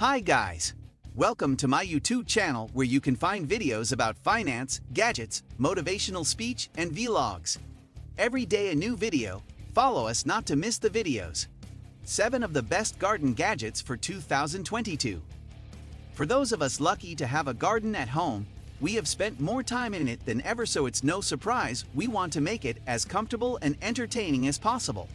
Hi guys! Welcome to my YouTube channel where you can find videos about finance, gadgets, motivational speech, and vlogs. Every day a new video. Follow us not to miss the videos. 7 of the best garden gadgets for 2022. For those of us lucky to have a garden at home, we have spent more time in it than ever, so it's no surprise we want to make it as comfortable and entertaining as possible.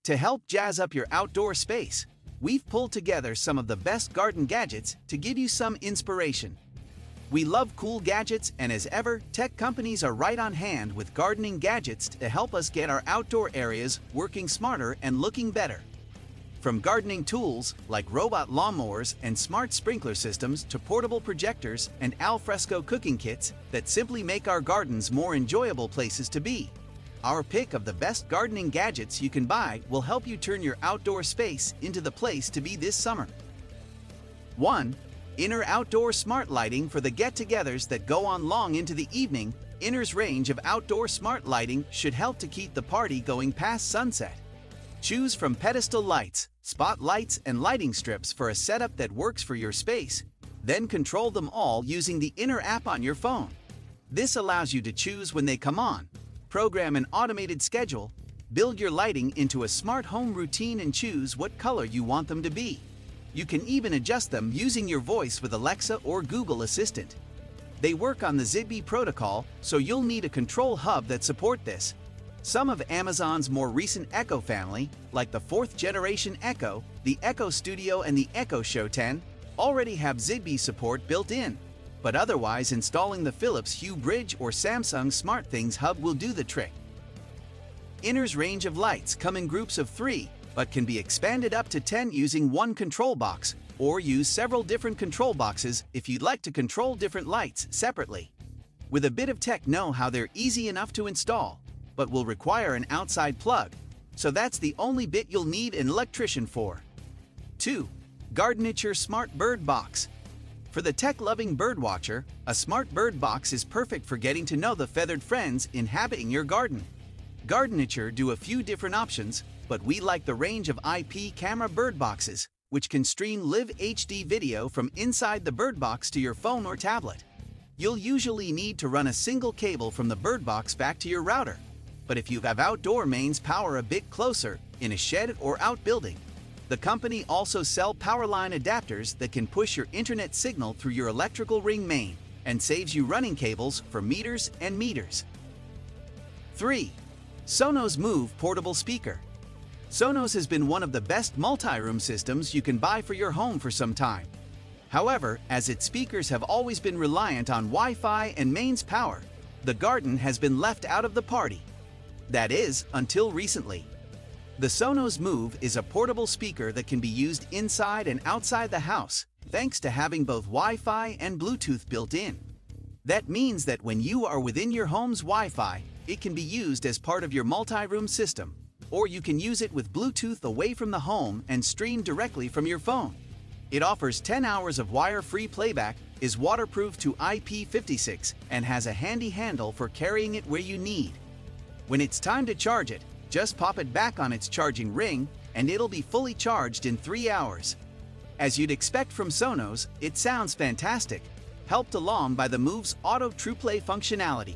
To help jazz up your outdoor space, we've pulled together some of the best garden gadgets to give you some inspiration. We love cool gadgets, and as ever, tech companies are right on hand with gardening gadgets to help us get our outdoor areas working smarter and looking better. From gardening tools like robot lawnmowers and smart sprinkler systems to portable projectors and alfresco cooking kits that simply make our gardens more enjoyable places to be. Our pick of the best gardening gadgets you can buy will help you turn your outdoor space into the place to be this summer. 1. Inner Outdoor Smart Lighting for the get-togethers that go on long into the evening. Inner's range of outdoor smart lighting should help to keep the party going past sunset. Choose from pedestal lights, spotlights, and lighting strips for a setup that works for your space. Then control them all using the Inner app on your phone. This allows you to choose when they come on, program an automated schedule, build your lighting into a smart home routine, and choose what color you want them to be. You can even adjust them using your voice with Alexa or Google Assistant. They work on the Zigbee protocol, so you'll need a control hub that support this. Some of Amazon's more recent Echo family, like the 4th generation Echo, the Echo Studio, and the Echo Show 10, already have Zigbee support built in. But otherwise, installing the Philips Hue Bridge or Samsung SmartThings Hub will do the trick. Inner's range of lights come in groups of 3, but can be expanded up to 10 using one control box, or use several different control boxes if you'd like to control different lights separately. With a bit of tech know-how, they're easy enough to install, but will require an outside plug, so that's the only bit you'll need an electrician for. 2. Gardenature Smart Bird Box. For the tech-loving birdwatcher, a smart bird box is perfect for getting to know the feathered friends inhabiting your garden. Gardenature do a few different options, but we like the range of IP camera bird boxes, which can stream live HD video from inside the bird box to your phone or tablet. You'll usually need to run a single cable from the bird box back to your router, but if you have outdoor mains power a bit closer, in a shed or outbuilding, the company also sell power line adapters that can push your internet signal through your electrical ring main and saves you running cables for meters and meters. 3. Sonos Move Portable Speaker. Sonos has been one of the best multi-room systems you can buy for your home for some time. However, as its speakers have always been reliant on Wi-Fi and mains power, the garden has been left out of the party. That is, until recently. The Sonos Move is a portable speaker that can be used inside and outside the house, thanks to having both Wi-Fi and Bluetooth built in. That means that when you are within your home's Wi-Fi, it can be used as part of your multi-room system, or you can use it with Bluetooth away from the home and stream directly from your phone. It offers 10 hours of wire-free playback, is waterproof to IP56, and has a handy handle for carrying it where you need. When it's time to charge it, just pop it back on its charging ring, and it'll be fully charged in 3 hours. As you'd expect from Sonos, it sounds fantastic, helped along by the Move's Auto TruePlay functionality.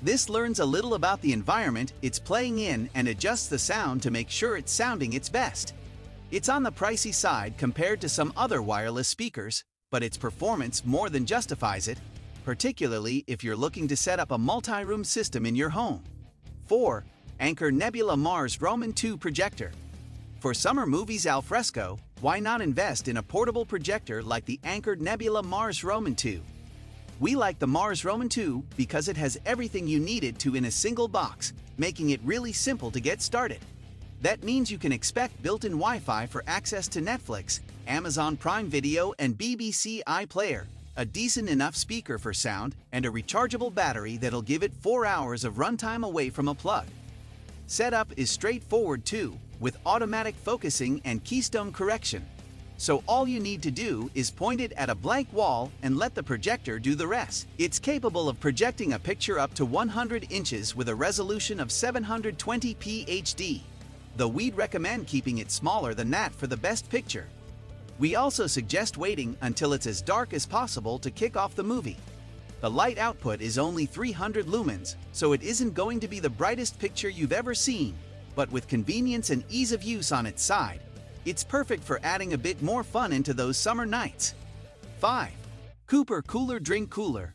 This learns a little about the environment it's playing in and adjusts the sound to make sure it's sounding its best. It's on the pricey side compared to some other wireless speakers, but its performance more than justifies it, particularly if you're looking to set up a multi-room system in your home. 4. Anker Nebula Mars Roman 2 Projector. For summer movies alfresco, why not invest in a portable projector like the Anker Nebula Mars Roman 2? We like the Mars Roman 2 because it has everything you needed to in a single box, making it really simple to get started. That means you can expect built-in Wi-Fi for access to Netflix, Amazon Prime Video, and BBC iPlayer, a decent enough speaker for sound, and a rechargeable battery that'll give it 4 hours of runtime away from a plug. Setup is straightforward too, with automatic focusing and keystone correction. So all you need to do is point it at a blank wall and let the projector do the rest. It's capable of projecting a picture up to 100 inches with a resolution of 720p HD, though we'd recommend keeping it smaller than that for the best picture. We also suggest waiting until it's as dark as possible to kick off the movie. The light output is only 300 lumens, so it isn't going to be the brightest picture you've ever seen, but with convenience and ease of use on its side, it's perfect for adding a bit more fun into those summer nights. 5. Cooper Cooler Drink Cooler.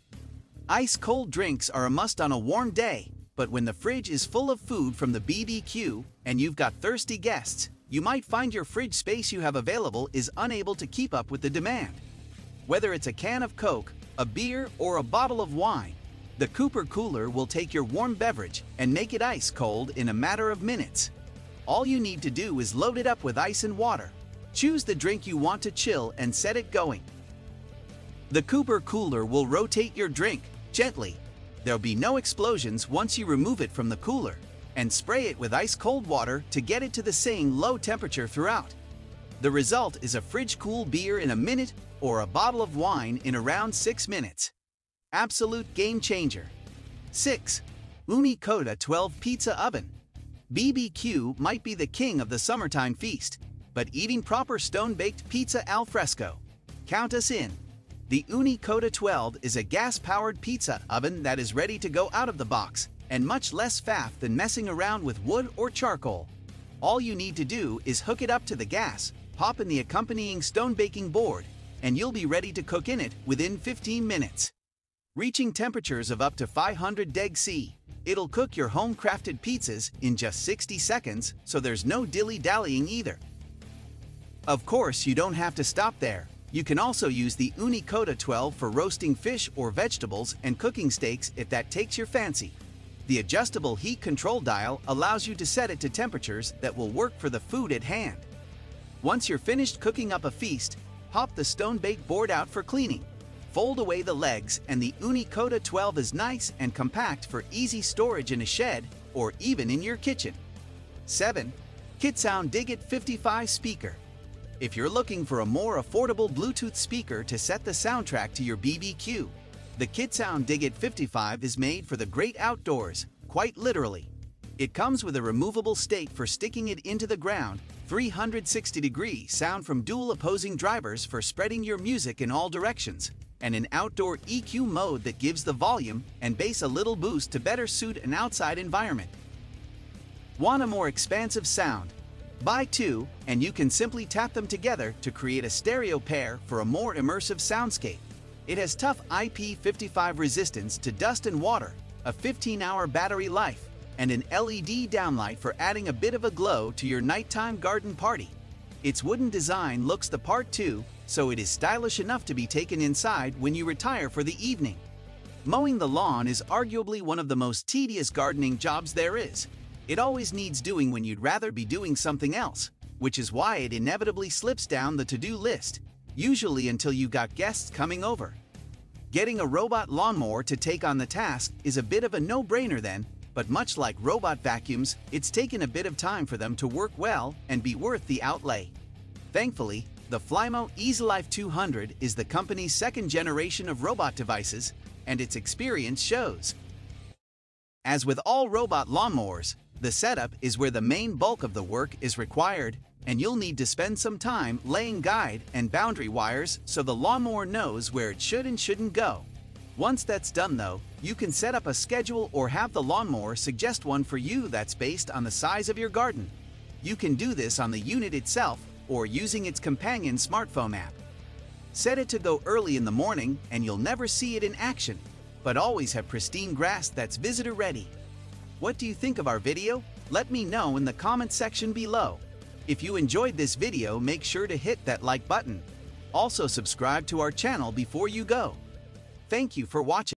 Ice-cold drinks are a must on a warm day, but when the fridge is full of food from the BBQ and you've got thirsty guests, you might find your fridge space you have available is unable to keep up with the demand. Whether it's a can of Coke, a beer, or a bottle of wine, the Cooper Cooler will take your warm beverage and make it ice cold in a matter of minutes. All you need to do is load it up with ice and water. Choose the drink you want to chill and set it going. The Cooper Cooler will rotate your drink gently. There'll be no explosions once you remove it from the cooler, and spray it with ice-cold water to get it to the same low temperature throughout. The result is a fridge-cool beer in a minute or a bottle of wine in around 6 minutes. Absolute game changer. 6. Untitled 12 Pizza Oven. BBQ might be the king of the summertime feast, but eating proper stone-baked pizza al fresco. Count us in. The Untitled 12 is a gas-powered pizza oven that is ready to go out of the box, and much less faff than messing around with wood or charcoal. All you need to do is hook it up to the gas, pop in the accompanying stone baking board, and you'll be ready to cook in it within 15 minutes. Reaching temperatures of up to 500 deg C, it'll cook your home-crafted pizzas in just 60 seconds, so there's no dilly-dallying either. Of course, you don't have to stop there. You can also use the Untitled 12 for roasting fish or vegetables and cooking steaks if that takes your fancy. The adjustable heat control dial allows you to set it to temperatures that will work for the food at hand. Once you're finished cooking up a feast, pop the stone-baked board out for cleaning. Fold away the legs, and the Untitled 12 is nice and compact for easy storage in a shed or even in your kitchen. 7. KidSound Digit 55 Speaker. If you're looking for a more affordable Bluetooth speaker to set the soundtrack to your BBQ, the KidSound Digit 55 is made for the great outdoors, quite literally. It comes with a removable stake for sticking it into the ground, 360-degree sound from dual opposing drivers for spreading your music in all directions, and an outdoor EQ mode that gives the volume and bass a little boost to better suit an outside environment. Want a more expansive sound? Buy two, and you can simply tap them together to create a stereo pair for a more immersive soundscape. It has tough IP55 resistance to dust and water, a 15-hour battery life, and an LED downlight for adding a bit of a glow to your nighttime garden party. Its wooden design looks the part too, so it is stylish enough to be taken inside when you retire for the evening. Mowing the lawn is arguably one of the most tedious gardening jobs there is. It always needs doing when you'd rather be doing something else, which is why it inevitably slips down the to-do list, usually until you got guests coming over. Getting a robot lawnmower to take on the task is a bit of a no-brainer then, but much like robot vacuums, it's taken a bit of time for them to work well and be worth the outlay. Thankfully, the Flymo Easelife 200 is the company's second generation of robot devices, and its experience shows. As with all robot lawnmowers, the setup is where the main bulk of the work is required, and you'll need to spend some time laying guide and boundary wires so the lawnmower knows where it should and shouldn't go. Once that's done though, you can set up a schedule or have the lawnmower suggest one for you that's based on the size of your garden. You can do this on the unit itself or using its companion smartphone app. Set it to go early in the morning and you'll never see it in action, but always have pristine grass that's visitor ready. What do you think of our video? Let me know in the comment section below. If you enjoyed this video, make sure to hit that like button. Also subscribe to our channel before you go. Thank you for watching.